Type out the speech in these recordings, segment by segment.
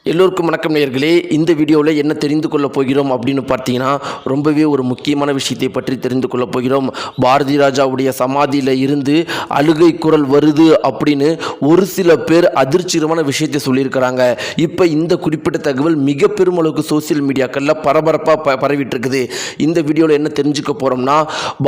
எல்லோருக்கும் வணக்கம் நேயர்களே. இந்த வீடியோவில் என்ன தெரிந்து கொள்ளப் போகிறோம் அப்படின்னு பார்த்தீங்கன்னா, ரொம்பவே ஒரு முக்கியமான விஷயத்தை பற்றி தெரிந்து கொள்ளப் போகிறோம். பாரதி ராஜாவுடைய சமாதியில் இருந்து அழுகை குரல் வருது அப்படின்னு ஒரு சில பேர் அதிர்ச்சிகரமான விஷயத்தை சொல்லியிருக்கிறாங்க. இப்போ இந்த குறிப்பிட்ட தகவல் மிக பெருமளவுக்கு சோசியல் மீடியாக்களில் பரபரப்பாக பரவிட்டு இருக்குது. இந்த வீடியோவில் என்ன தெரிஞ்சுக்க போகிறோம்னா,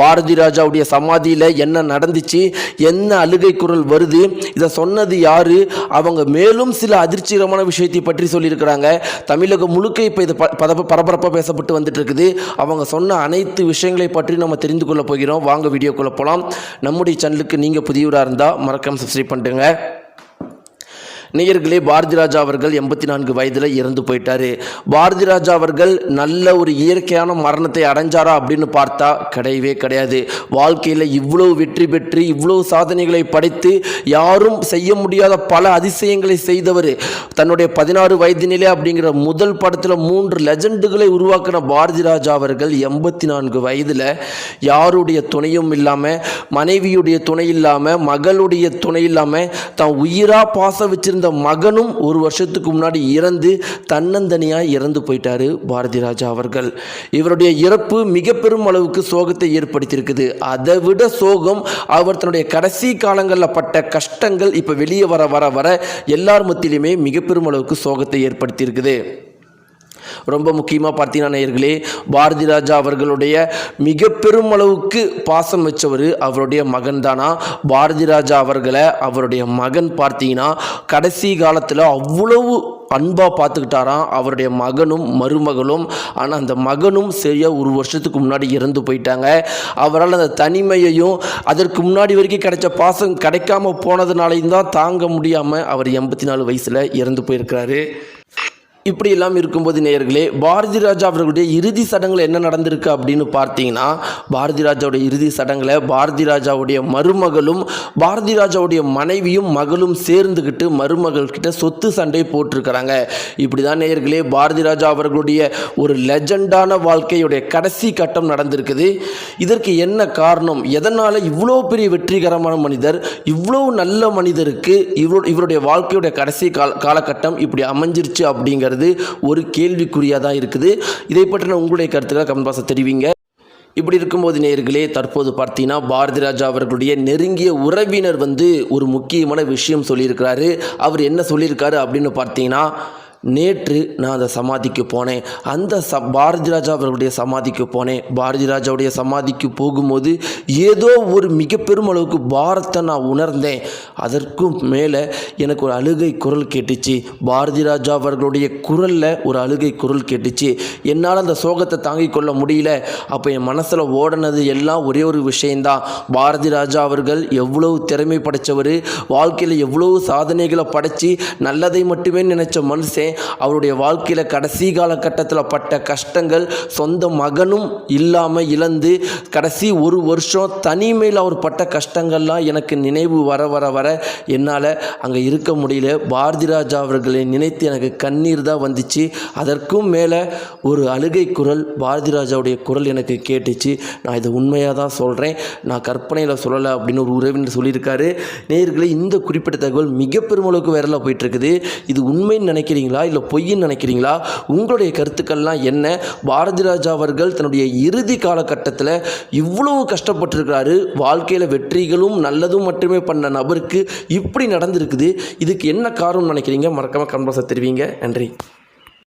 பாரதி ராஜாவுடைய சமாதியில் என்ன நடந்துச்சு, என்ன அழுகை குரல் வருது, இதை சொன்னது யாரு, அவங்க மேலும் சில அதிர்ச்சிகரமான விஷயத்தை பற்றி சொல்லியிருக்கிறாங்க. தமிழகம் முழுக்க இப்போ இது பரபரப்பாக பேசப்பட்டு வந்துட்டு இருக்குது. அவங்க சொன்ன அனைத்து விஷயங்களை பற்றி நம்ம தெரிந்து கொள்ள போகிறோம். வாங்க வீடியோக்குள்ள போகலாம். நம்முடைய சேனலுக்கு நீங்கள் புதியவராக இருந்தால் மறக்காம சப்ஸ்கிரைப் பண்ணுங்க. நேயர்களே, பாரதி ராஜா அவர்கள் 84 வயதில் இறந்து போயிட்டாரு. பாரதி ராஜா அவர்கள் நல்ல ஒரு இயற்கையான மரணத்தை அடைஞ்சாரா அப்படின்னு பார்த்தா கிடையவே கிடையாது. வாழ்க்கையில் இவ்வளவு வெற்றி பெற்று இவ்வளவு சாதனைகளை படைத்து யாரும் செய்ய முடியாத பல அதிசயங்களை செய்தவர். தன்னுடைய 16 வயதினிலே அப்படிங்கிற முதல் படத்தில் 3 லெஜண்டுகளை உருவாக்கின பாரதி ராஜா அவர்கள் 84 வயதில் யாருடைய துணையும் இல்லாமல், மனைவியுடைய துணை இல்லாமல், மகளுடைய துணை இல்லாமல், தான் உயிரா பாச வச்சிருந்த இந்த மகனும் ஒரு வருஷத்துக்கு முன்னாடி இறந்து தன்னந்தனியாக இறந்து போயிட்டாரு பாரதி ராஜா அவர்கள். இவருடைய இறப்பு மிக பெரும் அளவுக்கு சோகத்தை ஏற்படுத்தியிருக்குது. அதை விட சோகம், அவர் தன்னுடைய கடைசி காலங்களில் பட்ட கஷ்டங்கள் இப்போ வெளியே வர வர வர எல்லார் மத்தியிலுமே மிக பெரும் அளவுக்கு சோகத்தை ஏற்படுத்தியிருக்குது. ரொம்ப முக்கியமாக பார்த்தீங்கன்னா நேயர்களே, பாரதி ராஜா அவர்களுடைய மிக பெரும் அளவுக்கு பாசம் வச்சவர் அவருடைய மகன் தானா. பாரதி ராஜா அவர்களை அவருடைய மகன் பார்த்தீங்கன்னா கடைசி காலத்தில் அவ்வளவு அன்பாக பார்த்துக்கிட்டாராம் அவருடைய மகனும் மருமகளும். ஆனால் அந்த மகனும் சரியாக ஒரு வருஷத்துக்கு முன்னாடி இறந்து போயிட்டாங்க. அவரால் அந்த தனிமையையும் அதற்கு முன்னாடி வரைக்கும் கிடைச்ச பாசம் கிடைக்காம போனதுனாலையும் தான் தாங்க முடியாமல் அவர் 84 வயசில் இறந்து போயிருக்கிறாரு. இப்படி எல்லாம் இருக்கும்போது நேயர்களே, பாரதி ராஜா அவர்களுடைய இறுதி சடங்குல என்ன நடந்திருக்கு அப்படின்னு பார்த்தீங்கன்னா, பாரதி ராஜாவுடைய இறுதி சடங்குல பாரதி ராஜாவுடைய மருமகளும் பாரதி ராஜாவுடைய மனைவியும் மகளும் சேர்ந்துக்கிட்டு மருமகள் கிட்ட சொத்து சண்டை போட்டிருக்கிறாங்க. இப்படி தான் நேயர்களே பாரதி ராஜா அவர்களுடைய ஒரு லெஜண்டான வாழ்க்கையுடைய கடைசி கட்டம் நடந்திருக்குது. இதற்கு என்ன காரணம், எதனால் இவ்வளோ பெரிய வெற்றிகரமான மனிதர், இவ்வளோ நல்ல மனிதருக்கு இவருடைய வாழ்க்கையுடைய கடைசி காலகட்டம் இப்படி அமைஞ்சிருச்சு அப்படிங்கிறது ஒரு கேள்விக்குறியாக தான் இருக்குது. இதை பற்றின உங்களுடைய கருத்துக்களை கமெண்ட் பாக்ஸில் தெரிவிங்க. இப்படி இருக்கும்போது நேயர்களே, தற்போது பார்த்தீங்கன்னா பாரதி ராஜா அவர்களுடைய நெருங்கிய உறவினர் ஒரு முக்கியமான விஷயம் சொல்லியிருக்கிறாரு. அவர் என்ன சொல்லியிருக்காரு அப்படின்னு பார்த்தீங்கன்னா, நேற்று நான் அந்த சமாதிக்கு போனேன். அந்த பாரதி ராஜா அவர்களுடைய சமாதிக்கு போனேன். பாரதி ராஜாவுடைய சமாதிக்கு போகும்போது ஏதோ ஒரு மிக பெரும் அளவுக்கு பாரத்தை நான் உணர்ந்தேன். அதற்கும் மேலே எனக்கு ஒரு அழுகை குரல் கேட்டுச்சு. பாரதி ராஜா அவர்களுடைய குரலில் ஒரு அழுகை குரல் கேட்டுச்சு. என்னால் அந்த சோகத்தை தாங்கிக் கொள்ள முடியல. அப்போ என் மனசில் ஓடினது எல்லாம் ஒரே ஒரு விஷயந்தான், பாரதி ராஜா அவர்கள் எவ்வளவு திறமை படைத்தவர், வாழ்க்கையில் எவ்வளவு சாதனைகளை படைத்து நல்லதை மட்டுமே நினைச்ச மனுஷன் அவருடைய வாழ்க்கையில் கடைசி காலகட்டத்தில் பட்ட கஷ்டங்கள், சொந்த மகனும் இல்லாமல் இழந்து கடைசி ஒரு வருஷம் தனிமையில் அவர் பட்ட கஷ்டங்கள்லாம் எனக்கு நினைவு வர வர வர என்னால் அங்கே இருக்க முடியல. பாரதி ராஜா அவர்களை நினைத்து எனக்கு கண்ணீர் தான் வந்துச்சு. அதற்கும் மேலே ஒரு அழுகை குரல், பாரதி ராஜாவுடைய குரல் எனக்கு கேட்டுச்சு. நான் இதை உண்மையாக தான் சொல்கிறேன், நான் கற்பனையில் சொல்லலை அப்படின்னு ஒரு உறவினர் சொல்லியிருக்காரு. நேயர்களே, இந்த குறிப்பிட்ட தகவல் மிக பெருமளவுக்கு வேறல போயிட்டுருக்குது. இது உண்மைன்னு நினைக்கிறீங்களா இல்லை பொய்ன்னு நினைக்கிறீங்களா? உங்களுடைய கருத்துக்கள்லாம் என்ன? பாரதி ராஜா அவர்கள் தன்னுடைய இறுதி காலகட்டத்தில் இவ்வளவு கஷ்டப்பட்டிருக்கிறாரு. வாழ்க்கையில் வெற்றிகளும் நல்லதும் மட்டுமே பண்ண நபருக்கு இப்படி நடந்திருக்குது. இதுக்கு என்ன காரணம்னு நினைக்கிறீங்க? மறக்காம கமெண்ட் பாக்ஸில் தெரிவிங்க. நன்றி.